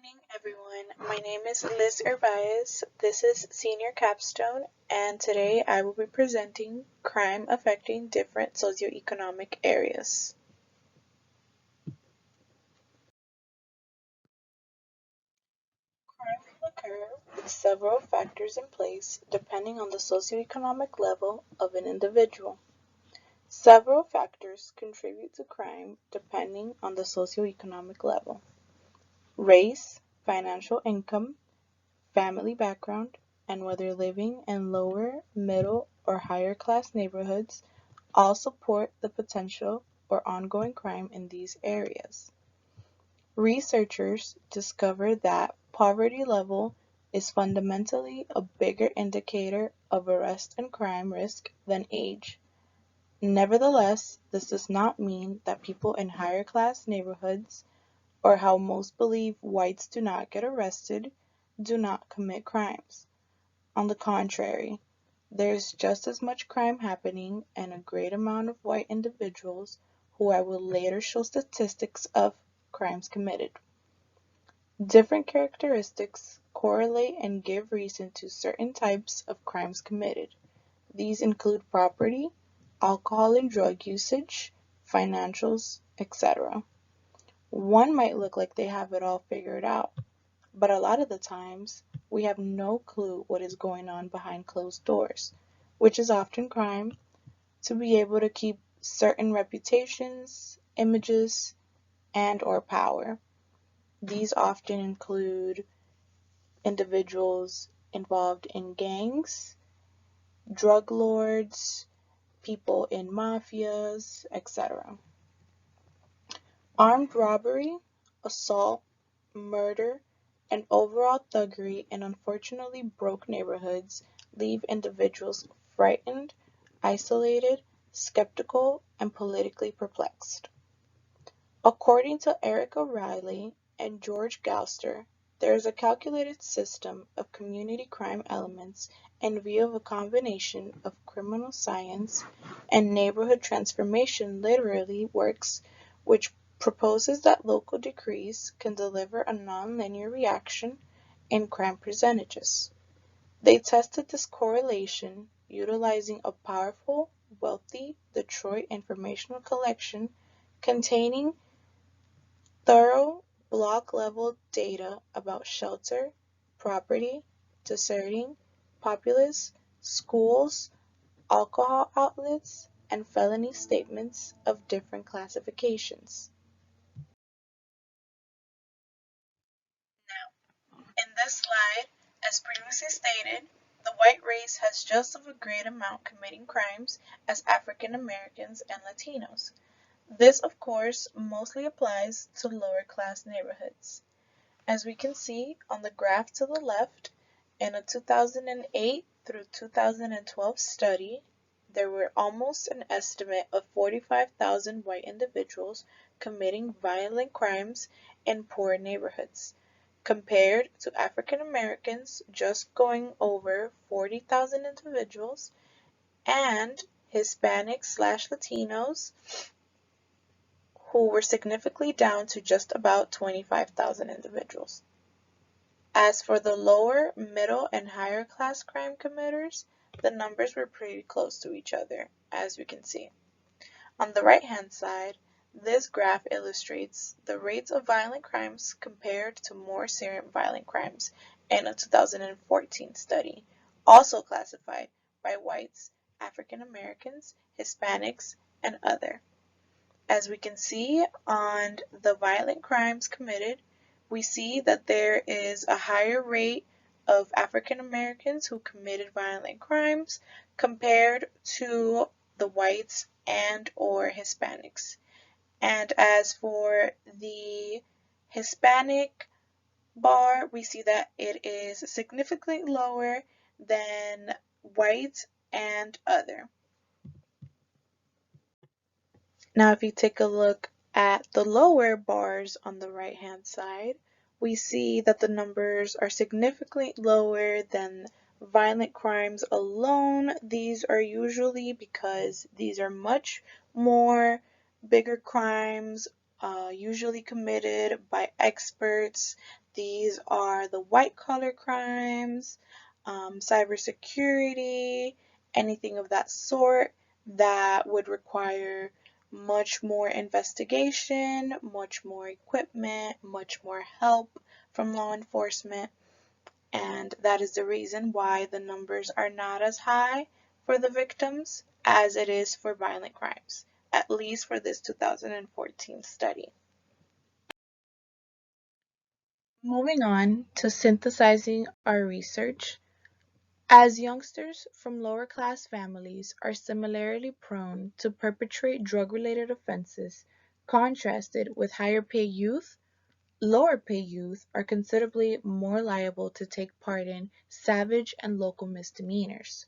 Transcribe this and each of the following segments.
Evening, everyone. My name is Liz Urbias. This is Senior Capstone, and today I will be presenting crime affecting different socioeconomic areas. Crime will occur with several factors in place depending on the socioeconomic level of an individual. Several factors contribute to crime depending on the socioeconomic level. Race, financial income, family background, and whether living in lower, middle, or higher class neighborhoods all support the potential or ongoing crime in these areas. Researchers discovered that poverty level is fundamentally a bigger indicator of arrest and crime risk than age. Nevertheless, this does not mean that people in higher class neighborhoods, or how most believe whites do not get arrested, do not commit crimes. On the contrary, there is just as much crime happening and a great amount of white individuals who I will later show statistics of crimes committed. Different characteristics correlate and give reason to certain types of crimes committed. These include property, alcohol and drug usage, financials, etc. One might look like they have it all figured out, but a lot of the times, we have no clue what is going on behind closed doors, which is often crime, to be able to keep certain reputations, images, and/or power. These often include individuals involved in gangs, drug lords, people in mafias, etc. Armed robbery, assault, murder, and overall thuggery in unfortunately broke neighborhoods leave individuals frightened, isolated, skeptical, and politically perplexed. According to Eric O'Reilly and George Gouster, there is a calculated system of community crime elements in view of a combination of criminal science and neighborhood transformation literally works, which proposes that local decrees can deliver a nonlinear reaction in crime percentages. They tested this correlation utilizing a powerful, wealthy Detroit informational collection containing thorough block-level data about shelter, property, deserting, populace, schools, alcohol outlets, and felony statements of different classifications. In this slide, as previously stated, the white race has just of a great amount committing crimes as African Americans and Latinos. This, of course, mostly applies to lower class neighborhoods. As we can see on the graph to the left, in a 2008 through 2012 study, there were almost an estimate of 45,000 white individuals committing violent crimes in poor neighborhoods, compared to African Americans just going over 40,000 individuals and Hispanics/Latinos who were significantly down to just about 25,000 individuals. As for the lower, middle, and higher class crime committers, the numbers were pretty close to each other, as we can see. On the right-hand side, this graph illustrates the rates of violent crimes compared to more serious violent crimes in a 2014 study, also classified by whites, African Americans, Hispanics, and other. As we can see on the violent crimes committed, we see that there is a higher rate of African Americans who committed violent crimes compared to the whites and/or Hispanics. And as for the Hispanic bar, we see that it is significantly lower than whites and other. Now, if you take a look at the lower bars on the right-hand side, we see that the numbers are significantly lower than violent crimes alone. These are usually because these are much more bigger crimes, usually committed by experts. These are the white collar crimes, cybersecurity, anything of that sort that would require much more investigation, much more equipment, much more help from law enforcement. And that is the reason why the numbers are not as high for the victims as it is for violent crimes, at least for this 2014 study. Moving on to synthesizing our research, as youngsters from lower class families are similarly prone to perpetrate drug-related offenses, contrasted with higher pay youth, lower pay youth are considerably more liable to take part in savage and local misdemeanors.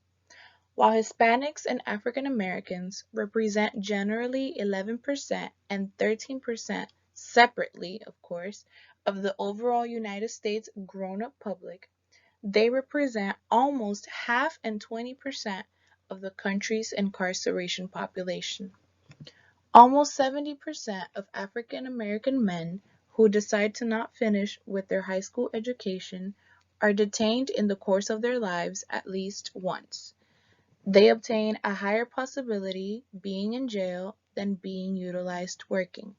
While Hispanics and African Americans represent generally 11% and 13% separately, of course, of the overall United States grown-up public, they represent almost half and 20% of the country's incarceration population. Almost 70% of African American men who decide to not finish with their high school education are detained in the course of their lives at least once. They obtain a higher possibility being in jail than being utilized working.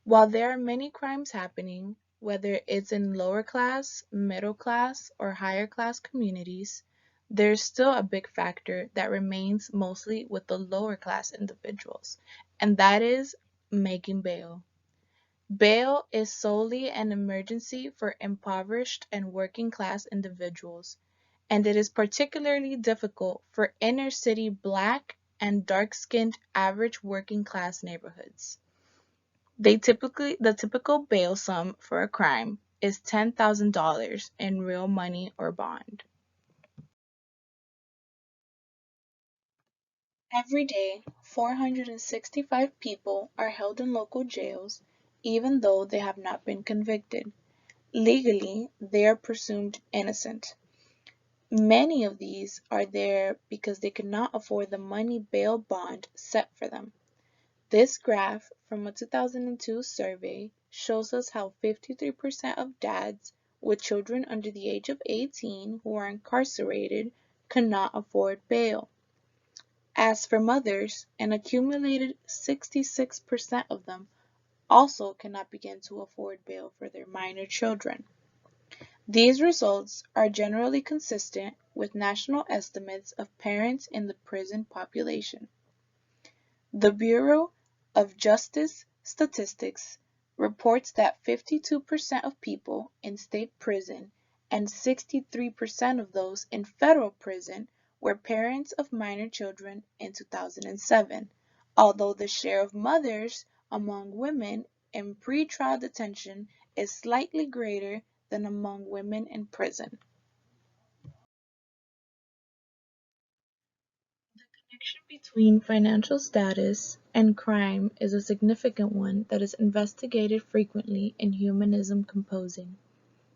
While there are many crimes happening, whether it's in lower class, middle class, or higher class communities, there's still a big factor that remains mostly with the lower class individuals, and that is making bail. Bail is solely an emergency for impoverished and working class individuals, and it is particularly difficult for inner city Black and dark-skinned average working class neighborhoods. The typical bail sum for a crime is $10,000 in real money or bond. Every day, 465 people are held in local jails even though they have not been convicted. Legally, they are presumed innocent. Many of these are there because they could not afford the money bail bond set for them. This graph from a 2002 survey shows us how 53% of dads with children under the age of 18 who are incarcerated cannot afford bail. As for mothers, an accumulated 66% of them also cannot begin to afford bail for their minor children. These results are generally consistent with national estimates of parents in the prison population. The Bureau of Justice Statistics reports that 52% of people in state prison and 63% of those in federal prison were parents of minor children in 2007, although the share of mothers among women in pretrial detention is slightly greater than among women in prison. The connection between financial status and crime is a significant one that is investigated frequently in humanism composing.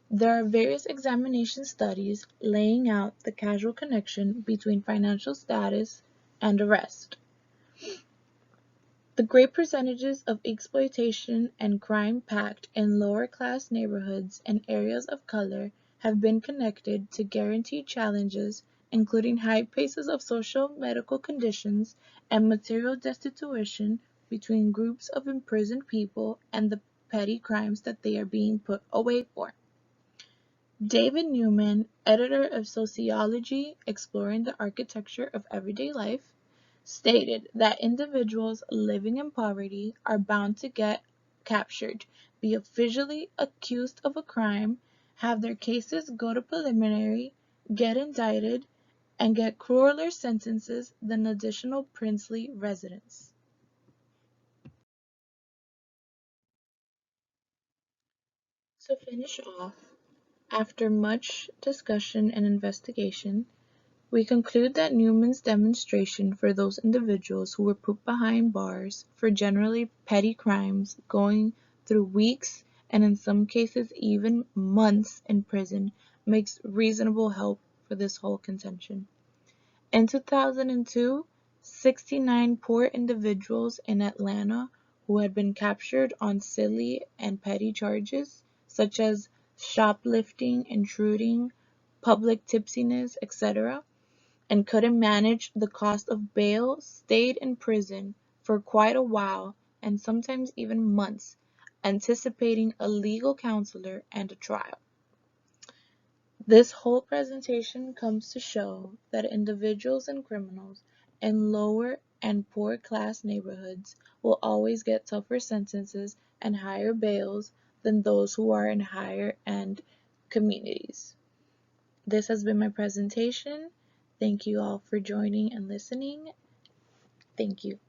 There are various examination studies laying out the causal connection between financial status and arrest. The great percentages of exploitation and crime packed in lower class neighborhoods and areas of color have been connected to guaranteed challenges including high paces of social medical conditions and material destitution between groups of imprisoned people and the petty crimes that they are being put away for. David Newman, editor of Sociology Exploring the Architecture of Everyday Life, stated that individuals living in poverty are bound to get captured, be officially accused of a crime, have their cases go to preliminary, get indicted, and get crueler sentences than additional princely residents. To finish off, after much discussion and investigation, we conclude that Newman's demonstration for those individuals who were put behind bars for generally petty crimes going through weeks and in some cases even months in prison makes reasonable help for this whole contention. In 2002, 69 poor individuals in Atlanta who had been captured on silly and petty charges such as shoplifting, intruding, public tipsiness, etc., and couldn't manage the cost of bail, stayed in prison for quite a while and sometimes even months, anticipating a legal counselor and a trial. This whole presentation comes to show that individuals and criminals in lower and poor class neighborhoods will always get tougher sentences and higher bails than those who are in higher end communities. This has been my presentation. Thank you all for joining and listening. Thank you.